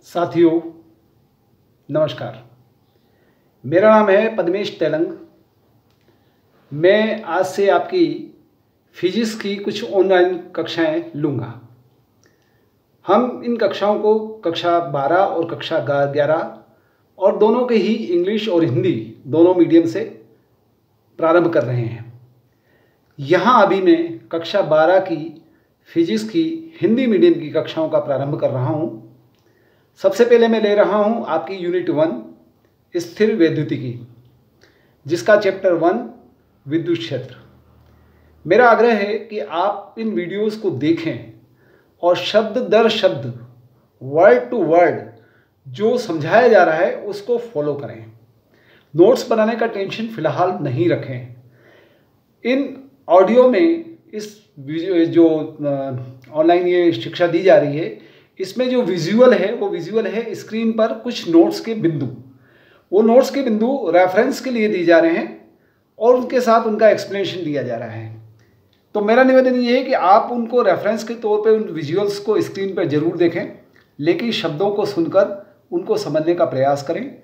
साथियों नमस्कार। मेरा नाम है पद्मेश तेलंग। मैं आज से आपकी फिजिक्स की कुछ ऑनलाइन कक्षाएं लूँगा। हम इन कक्षाओं को कक्षा 12 और कक्षा 11 और दोनों के ही इंग्लिश और हिंदी दोनों मीडियम से प्रारंभ कर रहे हैं। यहाँ अभी मैं कक्षा 12 की फिजिक्स की हिंदी मीडियम की कक्षाओं का प्रारंभ कर रहा हूँ। सबसे पहले मैं ले रहा हूँ आपकी यूनिट 1 स्थिर वैद्युतिकी, जिसका चैप्टर 1 विद्युत क्षेत्र। मेरा आग्रह है कि आप इन वीडियोस को देखें और शब्द दर शब्द, वर्ड टू वर्ड जो समझाया जा रहा है उसको फॉलो करें। नोट्स बनाने का टेंशन फिलहाल नहीं रखें। इन ऑडियो में इस जो ऑनलाइन ये शिक्षा दी जा रही है, इसमें जो विजुअल है वो विजुअल है स्क्रीन पर कुछ नोट्स के बिंदु। वो नोट्स के बिंदु रेफरेंस के लिए दिए जा रहे हैं और उनके साथ उनका एक्सप्लेनेशन दिया जा रहा है। तो मेरा निवेदन ये है कि आप उनको रेफरेंस के तौर पे उन विजुअल्स को स्क्रीन पर जरूर देखें, लेकिन शब्दों को सुनकर उनको समझने का प्रयास करें।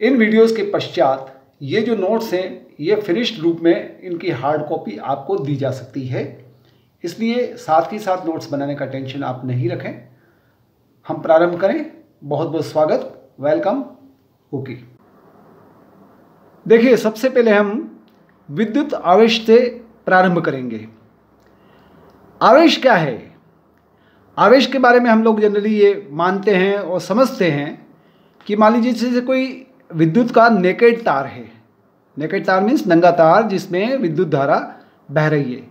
इन वीडियोस के पश्चात ये जो नोट्स हैं ये फिनिश्ड रूप में इनकी हार्ड कॉपी आपको दी जा सकती है, इसलिए साथ ही साथ नोट्स बनाने का टेंशन आप नहीं रखें। हम प्रारंभ करें। बहुत बहुत स्वागत, वेलकम। ओके, देखिए सबसे पहले हम विद्युत आवेश से प्रारंभ करेंगे। आवेश क्या है? आवेश के बारे में हम लोग जनरली ये मानते हैं और समझते हैं कि मान लीजिए जैसे कोई विद्युत का नेकेड तार है। नेकेड तार मीन्स नंगा तार जिसमें विद्युत धारा बह रही है।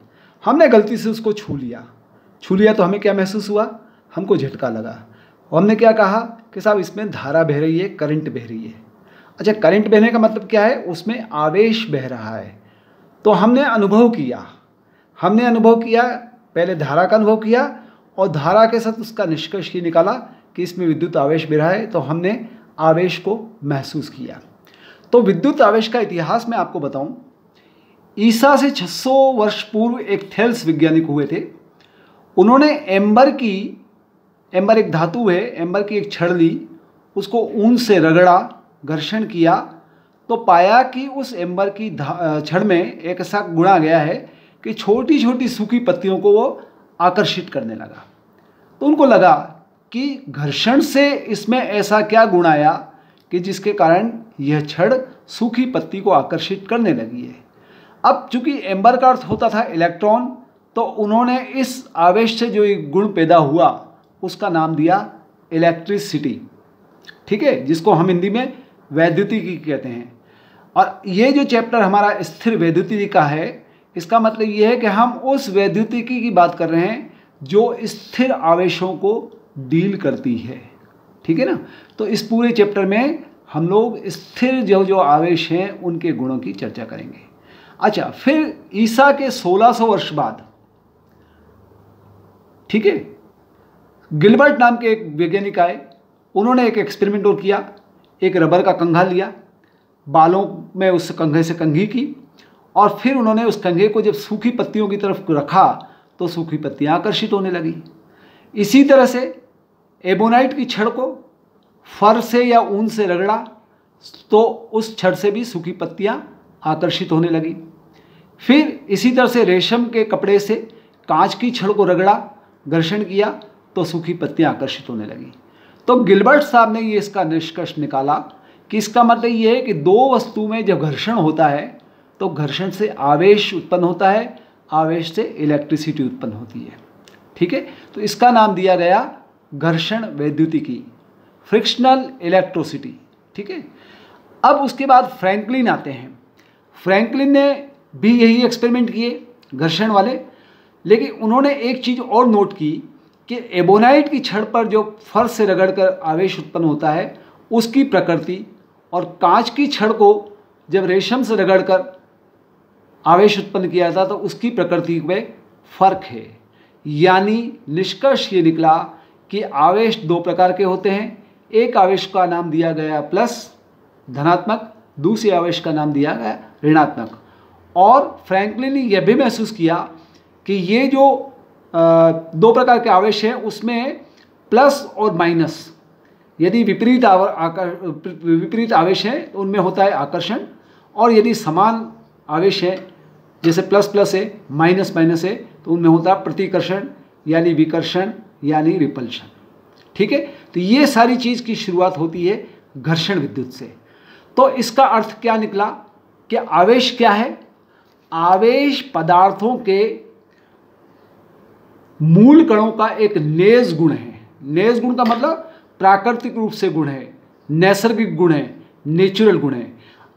हमने गलती से उसको छू लिया तो हमें क्या महसूस हुआ? हमको झटका लगा और हमने क्या कहा कि साहब इसमें धारा बह रही है, करंट बह रही है। अच्छा, करंट बहने का मतलब क्या है? उसमें आवेश बह रहा है। तो हमने अनुभव किया, पहले धारा का अनुभव किया और धारा के साथ उसका निष्कर्ष ये निकाला कि इसमें विद्युत आवेश बह रहा है, तो हमने आवेश को महसूस किया। तो विद्युत आवेश का इतिहास मैं आपको बताऊं, ईसा से 600 वर्ष पूर्व एक थेल्स वैज्ञानिक हुए थे। उन्होंने एम्बर एक धातु है, एम्बर की एक छड़ ली, उसको ऊन से रगड़ा, घर्षण किया, तो पाया कि उस एम्बर की छड़ में एक ऐसा गुण आ गया है कि छोटी छोटी सूखी पत्तियों को वो आकर्षित करने लगा। तो उनको लगा कि घर्षण से इसमें ऐसा क्या गुण आया कि जिसके कारण यह छड़ सूखी पत्ती को आकर्षित करने लगी है। अब चूंकि एम्बर का अर्थ होता था इलेक्ट्रॉन, तो उन्होंने इस आवेश से जो एक गुण पैदा हुआ उसका नाम दिया इलेक्ट्रिसिटी। ठीक है, जिसको हम हिंदी में वैद्युतिकी कहते हैं। और ये जो चैप्टर हमारा स्थिर वैद्युतिकी का है, इसका मतलब ये है कि हम उस वैद्युतिकी की बात कर रहे हैं जो स्थिर आवेशों को डील करती है। ठीक है ना? तो इस पूरे चैप्टर में हम लोग स्थिर जो आवेश हैं उनके गुणों की चर्चा करेंगे। अच्छा, फिर ईसा के 1600 वर्ष बाद, ठीक है, गिलबर्ट नाम के एक वैज्ञानिक आए। उन्होंने एक एक्सपेरिमेंट और किया। एक रबर का कंघा लिया, बालों में उस कंघे से कंघी की और फिर उन्होंने उस कंघे को जब सूखी पत्तियों की तरफ रखा तो सूखी पत्तियां आकर्षित होने लगी। इसी तरह से एबोनाइट की छड़ को फर से या ऊन से रगड़ा तो उस छड़ से भी सूखी पत्तियां आकर्षित होने लगी। फिर इसी तरह से रेशम के कपड़े से कांच की छड़ को रगड़ा, घर्षण किया तो सूखी पत्तियां आकर्षित होने लगी। तो गिलबर्ट साहब ने ये इसका निष्कर्ष निकाला कि इसका मतलब ये है कि दो वस्तु में जब घर्षण होता है तो घर्षण से आवेश उत्पन्न होता है, आवेश से इलेक्ट्रिसिटी उत्पन्न होती है। ठीक है, तो इसका नाम दिया गया घर्षण वैद्युतिकी, फ्रिक्शनल इलेक्ट्रोसिटी। ठीक है, अब उसके बाद फ्रैंकलिन आते हैं। फ्रैंकलिन ने भी यही एक्सपेरिमेंट किए घर्षण वाले, लेकिन उन्होंने एक चीज़ और नोट की कि एबोनाइट की छड़ पर जो फर से रगड़कर आवेश उत्पन्न होता है उसकी प्रकृति और कांच की छड़ को जब रेशम से रगड़कर आवेश उत्पन्न किया जाता तो उसकी प्रकृति में फर्क है। यानी निष्कर्ष ये निकला कि आवेश दो प्रकार के होते हैं। एक आवेश का नाम दिया गया प्लस धनात्मक, दूसरे आवेश का नाम दिया गया ऋणात्मक। और फ्रैंकलिन ने यह भी महसूस किया कि ये जो दो प्रकार के आवेश हैं उसमें प्लस और माइनस यदि विपरीत आवेश है तो उनमें होता है आकर्षण, और यदि समान आवेश है जैसे प्लस प्लस है माइनस माइनस है तो उनमें होता है प्रतिकर्षण यानी विकर्षण यानी रिपल्शन। ठीक है, तो ये सारी चीज़ की शुरुआत होती है घर्षण विद्युत से। तो इसका अर्थ क्या निकला कि आवेश क्या है? आवेश पदार्थों के मूल कणों का एक नेज गुण है। नेज गुण का मतलब प्राकृतिक रूप से गुण है, नैसर्गिक गुण है, नेचुरल गुण है।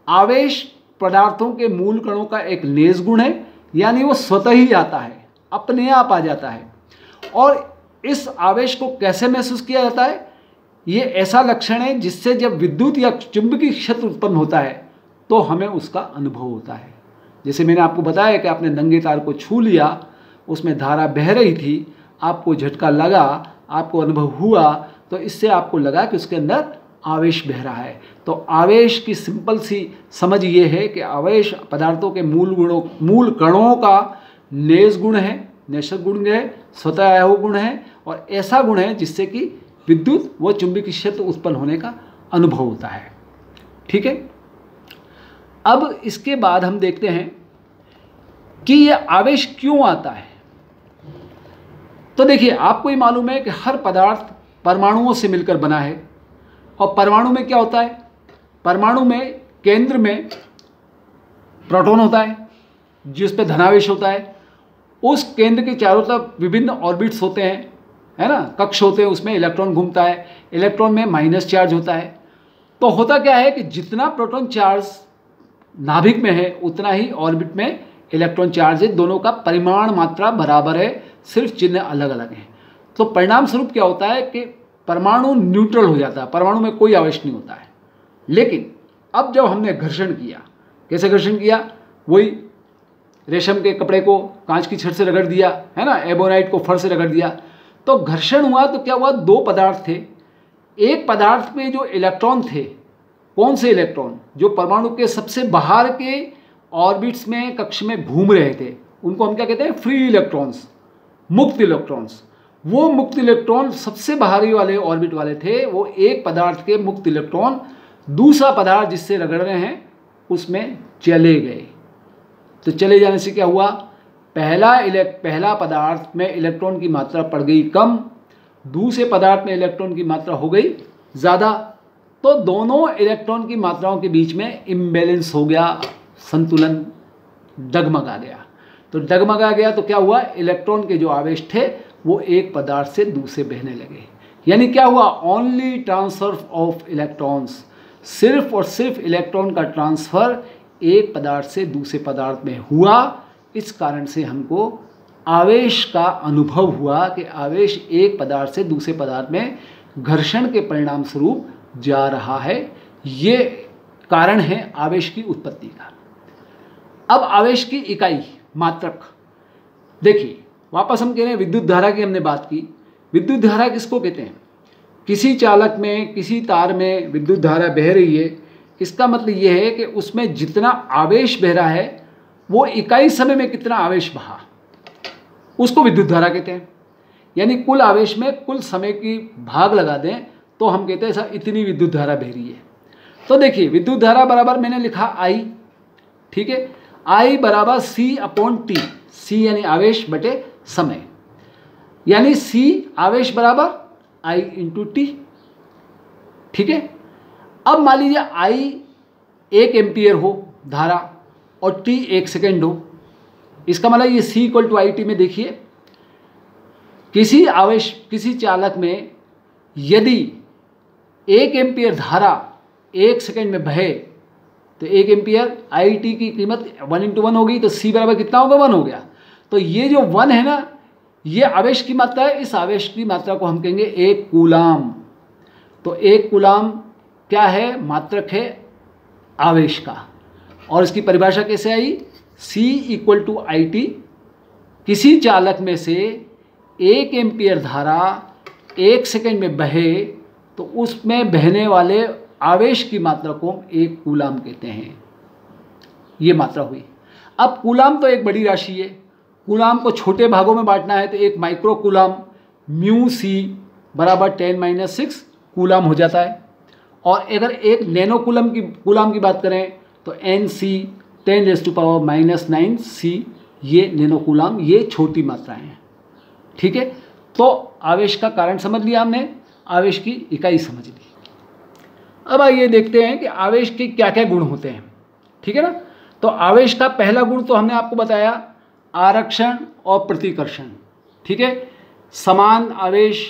आवेश पदार्थों के मूल कणों का एक नेज गुण है, यानी वो स्वतः ही आता है, अपने आप आ जाता है। और इस आवेश को कैसे महसूस किया जाता है? ये ऐसा लक्षण है जिससे जब विद्युत या चुंबकीय क्षेत्र उत्पन्न होता है तो हमें उसका अनुभव होता है। जैसे मैंने आपको बताया कि आपने नंगे तार को छू लिया, उसमें धारा बह रही थी, आपको झटका लगा, आपको अनुभव हुआ, तो इससे आपको लगा कि उसके अंदर आवेश बह रहा है। तो आवेश की सिंपल सी समझ ये है कि आवेश पदार्थों के मूल कणों का नेज गुण है, नैसर्गिक गुण है, स्वतः आया हुआ गुण है, और ऐसा गुण है जिससे कि विद्युत व चुंबकीय क्षेत्र उत्पन्न होने का अनुभव होता है। ठीक है, अब इसके बाद हम देखते हैं कि यह आवेश क्यों आता है। तो देखिए, आपको ये मालूम है कि हर पदार्थ परमाणुओं से मिलकर बना है, और परमाणु में क्या होता है? परमाणु में केंद्र में प्रोटॉन होता है जिस पे धनावेश होता है। उस केंद्र के चारों तरफ विभिन्न ऑर्बिट्स होते हैं, है ना, कक्ष होते हैं, उसमें इलेक्ट्रॉन घूमता है। इलेक्ट्रॉन में माइनस चार्ज होता है। तो होता क्या है कि जितना प्रोटॉन चार्ज नाभिक में है उतना ही ऑर्बिट में इलेक्ट्रॉन चार्ज है। दोनों का परिमाण मात्रा बराबर है, सिर्फ चिन्ह अलग अलग हैं। तो परिणाम स्वरूप क्या होता है कि परमाणु न्यूट्रल हो जाता है, परमाणु में कोई आवेश नहीं होता है। लेकिन अब जब हमने घर्षण किया, कैसे घर्षण किया? वही रेशम के कपड़े को कांच की छड़ से रगड़ दिया, है ना, एबोनाइट को फर से रगड़ दिया, तो घर्षण हुआ। तो क्या हुआ? दो पदार्थ थे, एक पदार्थ में जो इलेक्ट्रॉन थे, कौन से इलेक्ट्रॉन? जो परमाणु के सबसे बाहर के ऑर्बिट्स में कक्ष में घूम रहे थे, उनको हम क्या कहते हैं? फ्री इलेक्ट्रॉन्स, मुक्त इलेक्ट्रॉन्स। वो मुक्त इलेक्ट्रॉन सबसे बाहरी वाले ऑर्बिट वाले थे। वो एक पदार्थ के मुक्त इलेक्ट्रॉन दूसरा पदार्थ जिससे रगड़ रहे हैं उसमें चले गए। तो चले जाने से क्या हुआ? पहला पदार्थ में इलेक्ट्रॉन की मात्रा पड़ गई कम, दूसरे पदार्थ में इलेक्ट्रॉन की मात्रा हो गई ज़्यादा। तो दोनों इलेक्ट्रॉन की मात्राओं के बीच में इम्बैलेंस हो गया, संतुलन डगमगा गया। तो डगमगा गया तो क्या हुआ? इलेक्ट्रॉन के जो आवेश थे वो एक पदार्थ से दूसरे बहने लगे। यानी क्या हुआ? ओनली ट्रांसफर ऑफ इलेक्ट्रॉन्स, सिर्फ और सिर्फ इलेक्ट्रॉन का ट्रांसफर एक पदार्थ से दूसरे पदार्थ में हुआ। इस कारण से हमको आवेश का अनुभव हुआ कि आवेश एक पदार्थ से दूसरे पदार्थ में घर्षण के परिणाम स्वरूप जा रहा है। ये कारण है आवेश की उत्पत्ति का। अब आवेश की इकाई, मात्रक देखिए, वापस हम कह रहे हैं विद्युत धारा की हमने बात की। विद्युत धारा किसको कहते हैं? किसी चालक में, किसी तार में विद्युत धारा बह रही है, इसका मतलब ये है कि उसमें जितना आवेश बह रहा है वो इकाई समय में कितना आवेश बहा, उसको विद्युत धारा कहते हैं। यानी कुल आवेश में कुल समय की भाग लगा दें तो हम कहते हैं सर इतनी विद्युत धारा बह रही है। तो देखिए, विद्युत धारा बराबर मैंने लिखा I, ठीक है, I बराबर C/T, C यानी आवेश बटे समय, यानी C आवेश बराबर I/T। ठीक है, अब मान लीजिए I 1 एम्पियर हो धारा और T 1 सेकेंड हो। इसका मतलब ये C/IT में देखिए, किसी चालक में यदि 1 एम्पियर धारा 1 सेकेंड में बहे तो 1 एम्पियर IT की कीमत 1/1 हो गई, तो C बराबर कितना होगा? 1 हो गया। तो ये जो 1 है ना, ये आवेश की मात्रा है। इस आवेश की मात्रा को हम कहेंगे 1 कूलाम। तो 1 कूलाम क्या है? मात्रक है आवेश का। और इसकी परिभाषा कैसे आई? C/IT। किसी चालक में से 1 एम्पियर धारा 1 सेकेंड में बहे तो उसमें बहने वाले आवेश की मात्रा को हम 1 कूलाम कहते हैं। ये मात्रा हुई। अब कूलाम तो एक बड़ी राशि है, कूलाम को छोटे भागों में बांटना है तो 1 माइक्रो कूलाम μC बराबर 10⁻⁶ कूलाम हो जाता है। और अगर एक नैनो कूलाम की बात करें तो NC 10⁻⁻9 C, ये नैनो कूलाम, ये छोटी मात्राएं हैं। ठीक है, तो आवेश का कारण समझ लिया हमने, आवेश की इकाई समझ ली। अब आइए देखते हैं कि आवेश के क्या क्या गुण होते हैं। ठीक है ना, तो आवेश का पहला गुण तो हमने आपको बताया, आरक्षण और प्रतिकर्षण। ठीक है, समान आवेश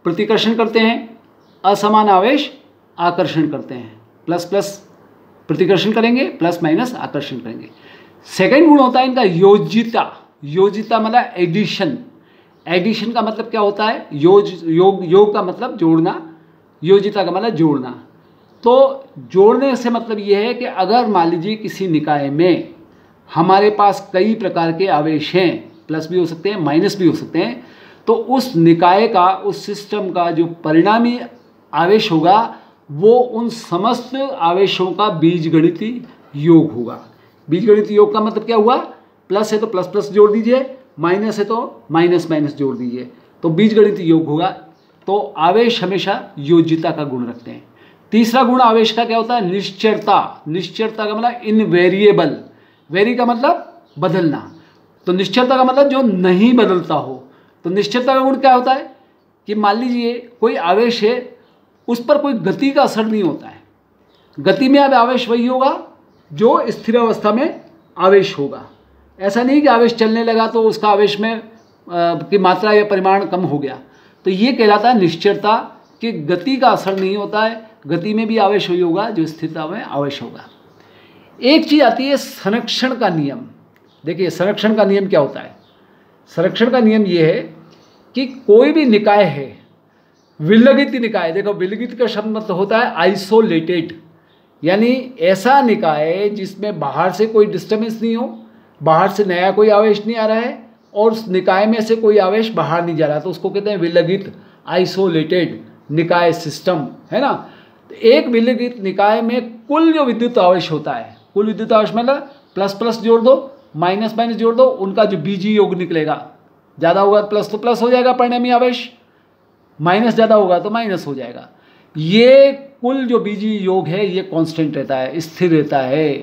प्रतिकर्षण करते हैं, असमान आवेश आकर्षण करते हैं। प्लस प्लस प्रतिकर्षण करेंगे, प्लस माइनस आकर्षण करेंगे। सेकंड गुण होता है इनका योजिता। योजिता मतलब एडिशन। एडिशन का मतलब क्या होता है, योग का मतलब जोड़ना, योजिता का मतलब जोड़ना। तो जोड़ने से मतलब ये है कि अगर मान लीजिए किसी निकाय में हमारे पास कई प्रकार के आवेश हैं, प्लस भी हो सकते हैं, माइनस भी हो सकते हैं, तो उस निकाय का, उस सिस्टम का जो परिणामी आवेश होगा वो उन समस्त आवेशों का बीजगणितीय योग होगा। बीजगणितीय योग का मतलब क्या हुआ, प्लस है तो प्लस प्लस जोड़ दीजिए, माइनस है तो माइनस माइनस जोड़ दीजिए, तो बीजगणितीय योग होगा। तो आवेश हमेशा योजिता का गुण रखते हैं। तीसरा गुण आवेश का क्या होता है, निश्चरता। निश्चरता का मतलब इनवेरिएबल, वेरी का मतलब बदलना, तो निश्चरता का मतलब जो नहीं बदलता हो। तो निश्चरता का गुण क्या होता है कि मान लीजिए कोई आवेश है, उस पर कोई गति का असर नहीं होता है। गति में अब आवेश वही होगा जो स्थिर अवस्था में आवेश होगा। ऐसा नहीं कि आवेश चलने लगा तो उसका आवेश में की मात्रा या परिमाण कम हो गया, तो ये कहलाता है निश्चरता, कि गति का असर नहीं होता है, गति में भी आवेश वही होगा जो स्थिरता में आवेश होगा। एक चीज़ आती है संरक्षण का नियम। देखिए संरक्षण का नियम क्या होता है, संरक्षण का नियम ये है कि कोई भी निकाय है, विलगित निकाय, देखो विलगित का शब्द मतलब होता है आइसोलेटेड, यानी ऐसा निकाय जिसमें बाहर से कोई डिस्टर्बेंस नहीं हो, बाहर से नया कोई आवेश नहीं आ रहा है और उस निकाय में से कोई आवेश बाहर नहीं जा रहा, तो उसको कहते हैं विलगित आइसोलेटेड निकाय सिस्टम, है ना। तो एक विलगित निकाय में कुल जो विद्युत आवेश होता है, कुल विद्युत आवेश मतलब प्लस प्लस जोड़ दो, माइनस माइनस जोड़ दो, उनका जो बीजीय योग निकलेगा, ज़्यादा होगा प्लस तो प्लस हो जाएगा परिणामी आवेश, माइनस ज़्यादा होगा तो माइनस हो जाएगा। ये कुल जो बीजीय योग है ये कांस्टेंट रहता है, स्थिर रहता है।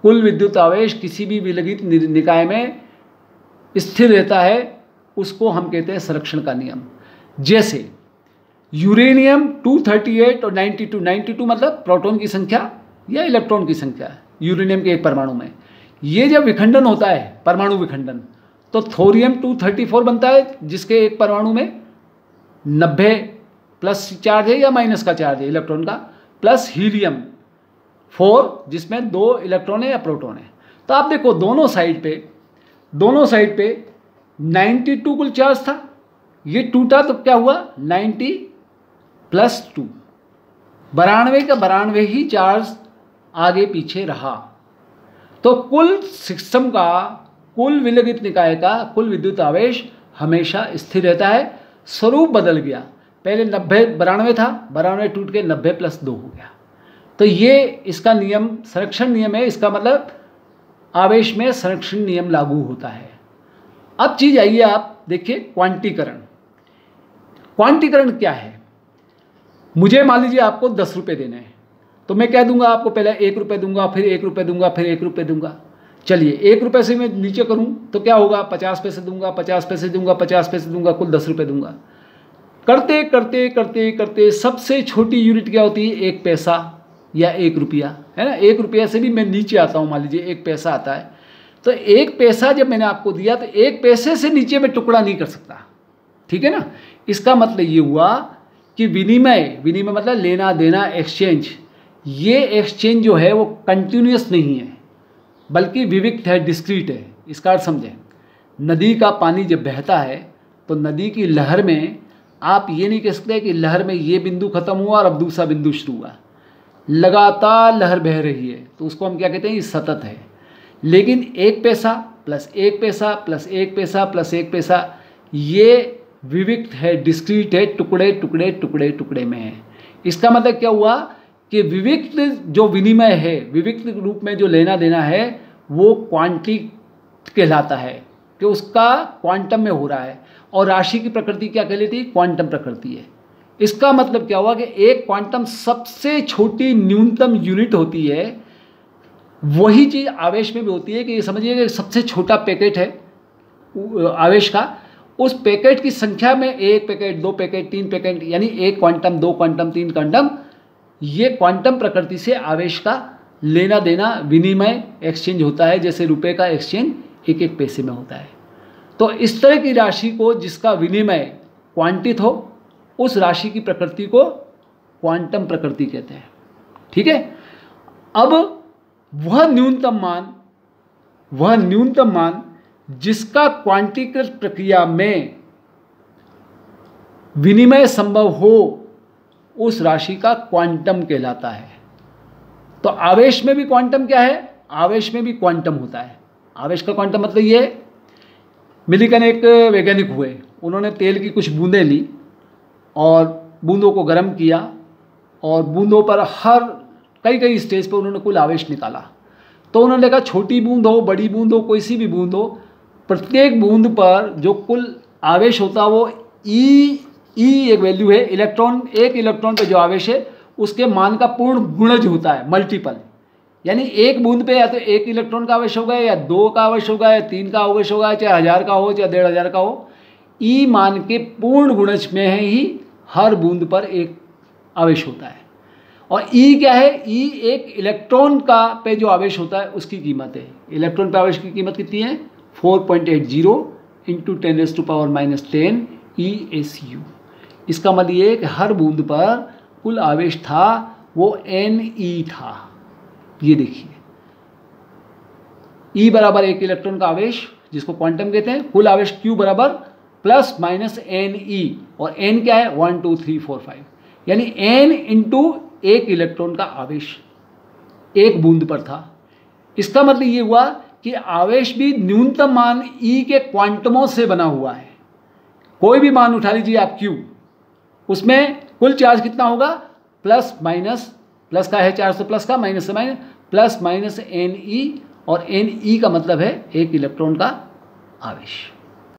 कुल विद्युत आवेश किसी भी विलगित निकाय में स्थिर रहता है, उसको हम कहते हैं संरक्षण का नियम। जैसे यूरेनियम 238 और 92, 92 मतलब प्रोटॉन की संख्या या इलेक्ट्रॉन की संख्या यूरेनियम के एक परमाणु में, ये जब विखंडन होता है, परमाणु विखंडन, तो थोरियम 234 बनता है जिसके एक परमाणु में 90 प्लस चार्ज है या माइनस का चार्ज है इलेक्ट्रॉन का, प्लस हीलियम 4 जिसमें 2 इलेक्ट्रॉन है या प्रोटॉन है। तो आप देखो दोनों साइड पे 92 कुल चार्ज था, ये टूटा तो क्या हुआ 90 प्लस 2, 92 का 92 ही चार्ज आगे पीछे रहा। तो कुल सिस्टम का, कुल विलगित निकाय का कुल विद्युत आवेश हमेशा स्थिर रहता है। स्वरूप बदल गया, पहले 92 था, 92 टूट के 90 प्लस 2 हो गया। तो ये इसका नियम संरक्षण नियम है, इसका मतलब आवेश में संरक्षण नियम लागू होता है। अब चीज़ आइए आप देखिए क्वांटीकरण। क्वांटीकरण क्या है, मुझे मान लीजिए आपको 10 रुपये देने हैं, तो मैं क्या दूंगा आपको, पहले 1 रुपये दूंगा, फिर 1 रुपये दूंगा, फिर 1 रुपये दूंगा। चलिए 1 रुपये से मैं नीचे करूं तो क्या होगा, 50 पैसे दूंगा, 50 पैसे दूंगा, 50 पैसे दूंगा, कुल 10 रुपये दूंगा। करते करते करते करते सबसे छोटी यूनिट क्या होती है, 1 पैसा या 1 रुपया, है ना। 1 रुपया से भी मैं नीचे आता हूँ, मान लीजिए 1 पैसा आता है। तो 1 पैसा जब मैंने आपको दिया तो 1 पैसे से नीचे मैं टुकड़ा नहीं कर सकता, ठीक है ना। इसका मतलब ये हुआ कि विनिमय मतलब लेना देना, एक्सचेंज, ये एक्सचेंज जो है वो कंटिन्यूस नहीं है बल्कि विविक्त है, डिस्क्रीट है। इसका अर्थ समझें, नदी का पानी जब बहता है तो नदी की लहर में आप ये नहीं कह सकते कि लहर में ये बिंदु खत्म हुआ और अब दूसरा बिंदु शुरू हुआ, लगातार लहर बह रही है, तो उसको हम क्या कहते हैं, ये सतत है। लेकिन 1 पैसा प्लस 1 पैसा प्लस 1 पैसा प्लस 1 पैसा ये विविक्त है, डिस्क्रीट है, टुकड़े टुकड़े टुकड़े टुकड़े में है। इसका मतलब क्या हुआ कि विविक्त जो विनिमय है, विविक्त रूप में जो लेना देना है, वो क्वांटी कहलाता है कि उसका क्वांटम में हो रहा है। और राशि की प्रकृति क्या कहलाती है, क्वांटम प्रकृति है। इसका मतलब क्या हुआ कि एक क्वांटम सबसे छोटी न्यूनतम यूनिट होती है, वही चीज़ आवेश में भी होती है। कि ये समझिए कि सबसे छोटा पैकेट है आवेश का, उस पैकेट की संख्या में 1 पैकेट, 2 पैकेट, 3 पैकेट, यानी 1 क्वांटम, 2 क्वांटम, 3 क्वांटम, ये क्वांटम प्रकृति से आवेश का लेना देना, विनिमय, एक्सचेंज होता है। जैसे रुपए का एक्सचेंज 1-1 पैसे में होता है। तो इस तरह की राशि को जिसका विनिमय क्वांटित हो, उस राशि की प्रकृति को क्वांटम प्रकृति कहते हैं। ठीक है। अब वह न्यूनतम मान जिसका क्वांटीकृत प्रक्रिया में विनिमय संभव हो, उस राशि का क्वांटम कहलाता है। तो आवेश में भी क्वांटम क्या है? आवेश में भी क्वांटम होता है। आवेश का क्वांटम मतलब ये है, मिलिकन एक वैज्ञानिक हुए, उन्होंने तेल की कुछ बूंदें ली और बूंदों को गर्म किया और बूंदों पर हर कई स्टेज पर उन्होंने कुल आवेश निकाला। तो उन्होंने देखा छोटी बूंद हो, बड़ी बूंद हो, कोई सी भी बूंद हो, प्रत्येक बूंद पर जो कुल आवेश होता है वो ई एक वैल्यू है। इलेक्ट्रॉन, एक इलेक्ट्रॉन पे जो आवेश है उसके मान का पूर्ण गुणज होता है, मल्टीपल। यानी एक बूंद पे या तो 1 इलेक्ट्रॉन का आवेश होगा, या 2 का आवेश होगा, या 3 का आवेश होगा, चाहे 1000 का हो, चाहे 1500 का हो। ई मान के पूर्ण गुणज में ही हर बूंद पर एक आवेश होता है। और ई क्या है? ई एक इलेक्ट्रॉन का पे जो आवेश होता है उसकी कीमत है। इलेक्ट्रॉन पे आवेश की कीमत कितनी है? 4.80 × 10⁻⁻10 ESU। इसका मतलब ये कि हर बूंद पर कुल आवेश था वो Ne था। ये देखिए, E बराबर 1 इलेक्ट्रॉन का आवेश जिसको क्वांटम कहते हैं, कुल आवेश Q बराबर ±Ne, और N क्या है? 1 2 3 4 5, यानी N × 1 इलेक्ट्रॉन का आवेश एक बूंद पर था। इसका मतलब ये हुआ कि आवेश भी न्यूनतम मान E के क्वांटमों से बना हुआ है। कोई भी मान उठा लीजिए आप Q, उसमें कुल चार्ज कितना होगा? प्लस माइनस, प्लस का है चार्ज तो प्लस का, माइनस से माइनस, प्लस माइनस Ne, और Ne का मतलब है 1 इलेक्ट्रॉन का आवेश।